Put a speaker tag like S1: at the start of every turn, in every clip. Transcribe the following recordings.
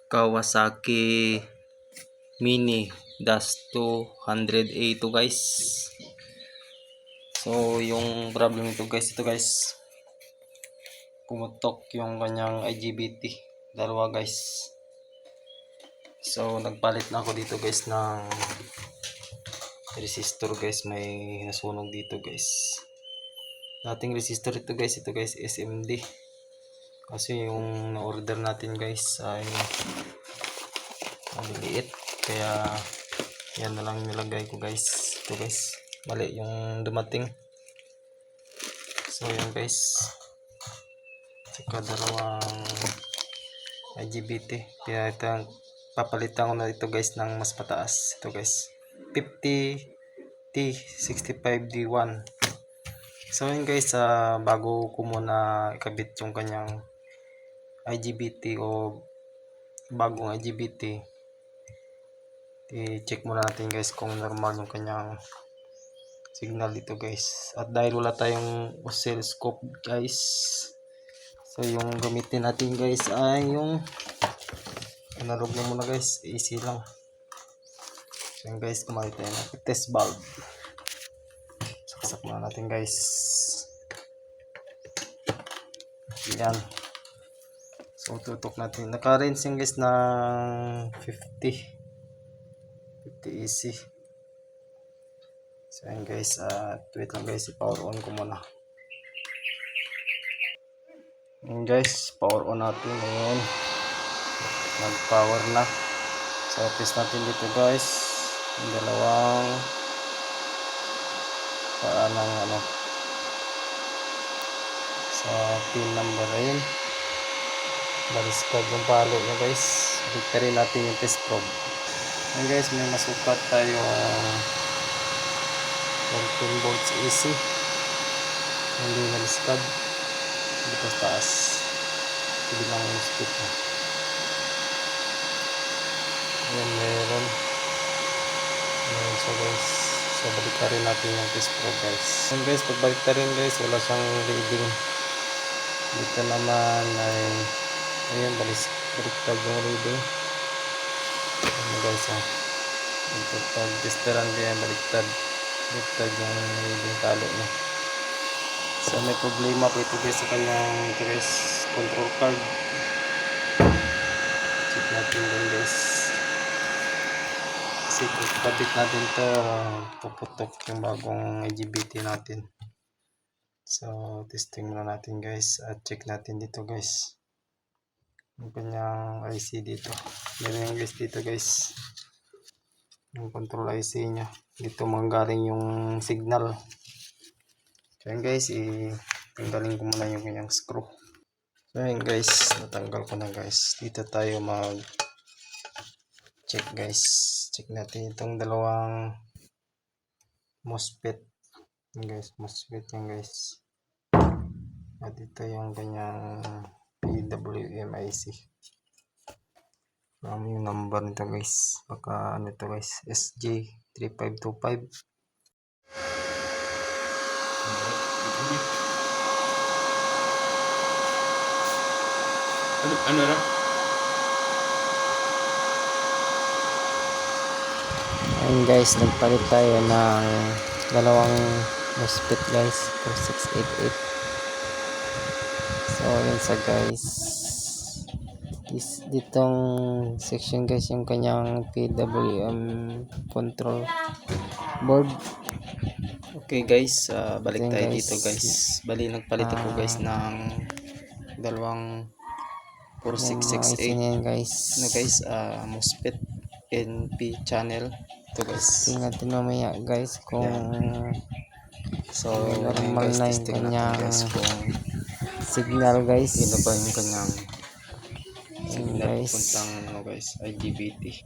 S1: Kawasaki Mini Dash 200A to guys. So yung problem ito guys, pumutok yung kanyang IGBT dalawa guys. So nagpalit na ako dito guys ng resistor guys, may nasunog dito guys. Dating resistor ito guys SMD. Kasi yung na-order natin guys ay maliliit, kaya yan na lang nilagay ko guys. Ito guys, mali yung dumating. So yan guys, saka dalawang IGBT, kaya ito papalitan ko na ito guys ng mas mataas. Ito guys 50T65D1. So yun guys, bago ko muna ikabit yung kanyang IGBT o bagong IGBT, i-check muna natin guys kung normal yung kanyang signal dito guys. At dahil wala tayong oscilloscope guys, so yung gamitin natin guys ay yung analog na muna guys, AC lang. So yun guys, kumalit tayo ng test bulb. Saksak muna natin guys. Yan. So tutok natin. Naka-range yung guys ng 50 AC. So yan guys, wait lang guys, i-power on ko muna. Yan guys, power on natin ngayon. Nag-power na. So test natin dito guys, yung dalawang paanang sa pin number ayun. Baliskad yung palo nyo guys. Bigtarin natin yung test probe. Ayan guys, may masukat tayo 14 volts AC. Hindi naliskad dito sa taas. Hindi lang yung stick na. Ayan, meron. Ayan, so guys, so baliktarin natin yung test probe guys. Ayan guys, pag baliktarin guys, wala siyang reading. Dito naman ay ayan, baliktad yung reading. Ayan guys, pag testeran ko yan, baliktad yung reading talo niya. So may problema po ito guys sa kanyang control card. Check natin din guys, kasi kung kabit natin to, puputok yung bagong IGBT natin. So testing muna natin guys, at check natin dito guys yung kanyang IC dito. Meron yung guys dito guys, yung control IC nya dito manggaling yung signal. So yun guys, tanggalin ko muna yung kanyang screw. So yun guys, natanggal ko na guys. Dito tayo mag check guys, check natin itong dalawang MOSFET. Yun guys, MOSFET yan guys. At ito yung kanyang PWM IC. Yung number nito guys, baka ano ito guys, SJ3525.
S2: Ano na?
S1: Ayun guys, nagpalit tayo ng dalawang MOSFET guys, 4688. So yun sa guys, ditong section guys yung kanyang PWM control board. Okay guys, balik tayo dito guys. Bali nagpalit ako guys ng dalawang 4668
S3: guys.
S1: ano guys, MOSFET NP channel ito guys.
S3: Tingnan natin mamaya guys kung
S1: so
S3: normal
S1: guys,
S3: na yung
S1: testing natin
S3: kanyang
S1: guys kung
S3: signal guys.
S1: ano ba yung kanyang signal
S3: guys,
S1: puntang guys IGBT.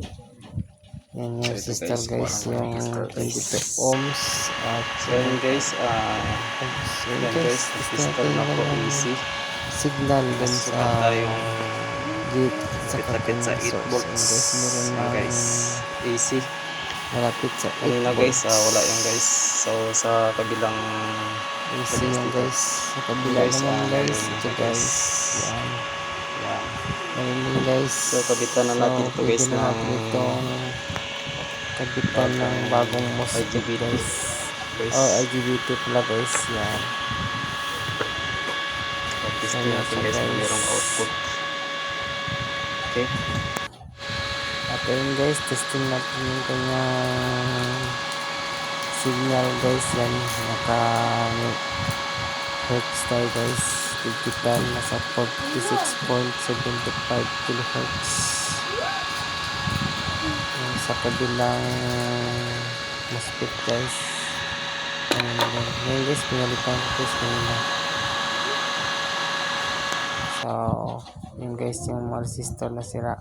S3: yan yung
S1: So, ito,
S3: sister guys, yung
S1: resistor, guys.
S3: 22 ohms at
S1: So yun guys, yan guys, resistor na po AC.
S3: signal dun sa
S1: Sukat tayong
S3: gate sa
S1: kapit sa 8
S3: source.
S1: volts.
S3: Guys, meron
S1: Yan
S3: na
S1: guys, AC.
S3: malapit sa 8
S1: Kanina
S3: volts.
S1: guys, wala yan guys. So sa kabilang
S3: AC yan guys, sa kabila
S1: guys,
S3: naman guys,
S1: meron
S3: ito
S1: na,
S3: guys, yan Yan. Ganun guys.
S1: So, kabitan na natin ito, guys,
S3: pwede na natin
S1: ng
S3: itong kabitan ng bagong MOSFET
S1: IGBT,
S3: guys.
S1: guys.
S3: IGBT pala guys. Yan.
S1: Testing natin guys kung merong output. Okay.
S3: At ayun guys, testing natin yung kanyang signal guys. Yan, naka hertz tayo guys. Digital nasa 46.75 kilohertz. Yung sa kabilang MOSFET guys. Ngayon guys, pinalitan ko guys kanina. So, yun guys, yung mga resistor na sira.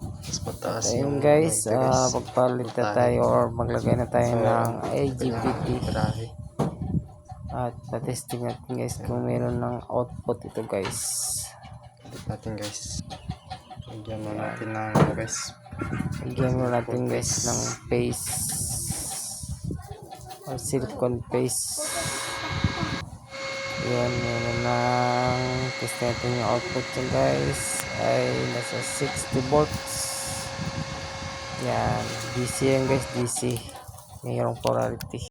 S1: Mas mataas
S3: Ayun
S1: yung
S3: guys,
S1: mic guys.
S3: pagpalit na tayo or maglagay na tayo ng IGBT.
S1: Grahe.
S3: At patesting natin guys kung meron ng output ito guys.
S1: Edit natin guys. Lagyan mo natin ng guys.
S3: Lagyan mo natin guys ng paste or silicone paste. Yan, meron ng test natin yung output yung guys ay nasa 60 volts. Yan, DC yan guys, DC. Mayroong polarity.